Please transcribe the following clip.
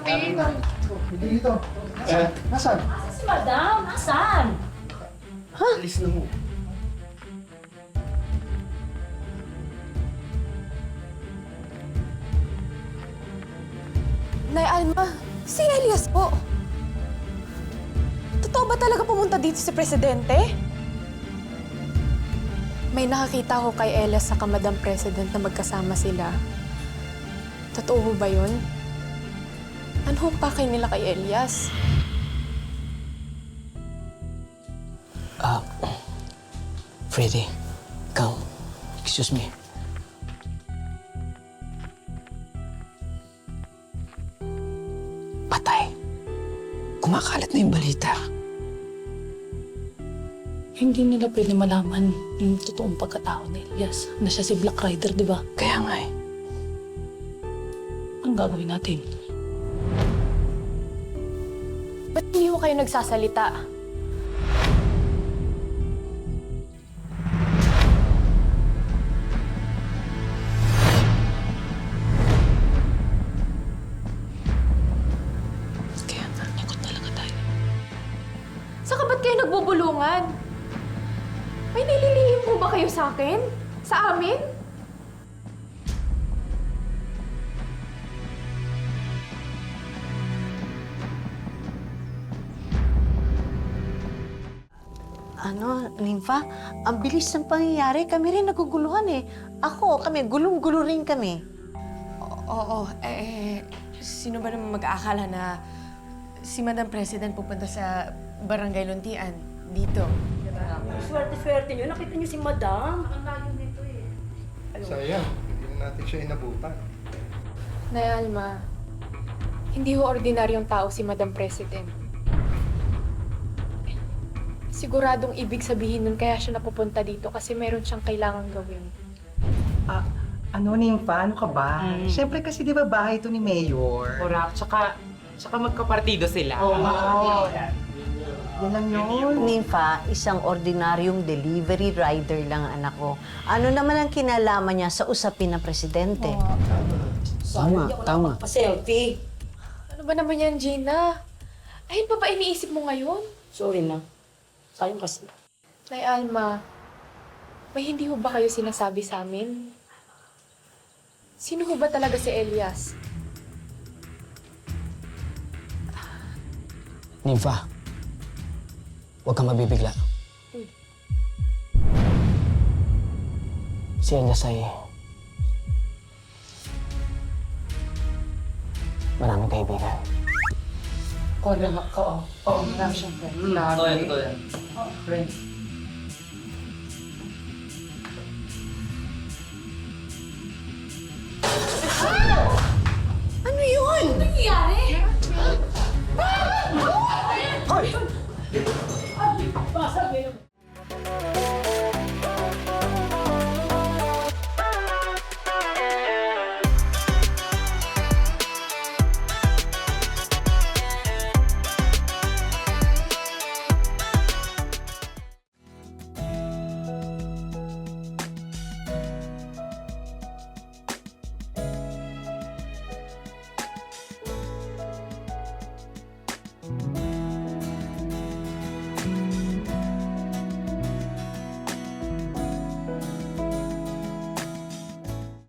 Hindi dito. Nasaan? Nasaan si Madam? Nasaan? Alis na mo. Nay Alma, si Elias po. Totoo ba talaga pumunta dito si Presidente? May nakakita ko kay Elias sa Madam President na magkasama sila. Totoo ba yun? Ano pa kayo nila kay Elias? Freddy, come. Excuse me. Patay. Kumakalat na yung balita. Hindi nila pwede malaman yung totoong pagkatao ni Elias na siya si Black Rider, di ba? Kaya nga eh. Ang gagawin natin? Ba't hindi mo kayo nagsasalita? Kaya nga, Takot talaga tayo. Saka ba't kayo nagbubulungan? May nililihim po ba kayo sa akin? Sa amin? Ano, Nympha, ang bilis ng pangyayari. Kami rin naguguluhan eh. Kami, gulong-gulo rin kami. Oo, sino ba naman mag-aakala na si Madam President pupunta sa Barangay Luntian dito? Swerte-swerte nyo. Nakita nyo si Madam. Sayang, hindi na natin siya inabutan. Nay Alma, hindi ho ordinaryong tao si Madam President. Siguradong ibig sabihin nun kaya siya napupunta dito kasi meron siyang kailangang gawin. Ano, Nympha? Ano ka ba? Siyempre kasi di ba bahay ito ni Mayor? Correct. Tsaka magkapartido sila. Oo. Yan lang yun. Nympha, isang ordinaryong delivery rider lang ang anak ko. Ano naman ang kinalaman niya sa usapin ng presidente? tama. Pa-selfie. Ano ba naman yan, Gina? Ayun pa ba iniisip mo ngayon? Sorry na. Sayang kasi. Nay Alma, may hindi ho ba kayo sinasabi sa amin? Sino ho ba talaga si Elias? Nympha, huwag kang mabibigla. Si Elias ay maraming kaibigan. Oo, marami siyang friend. Lagi. Friend.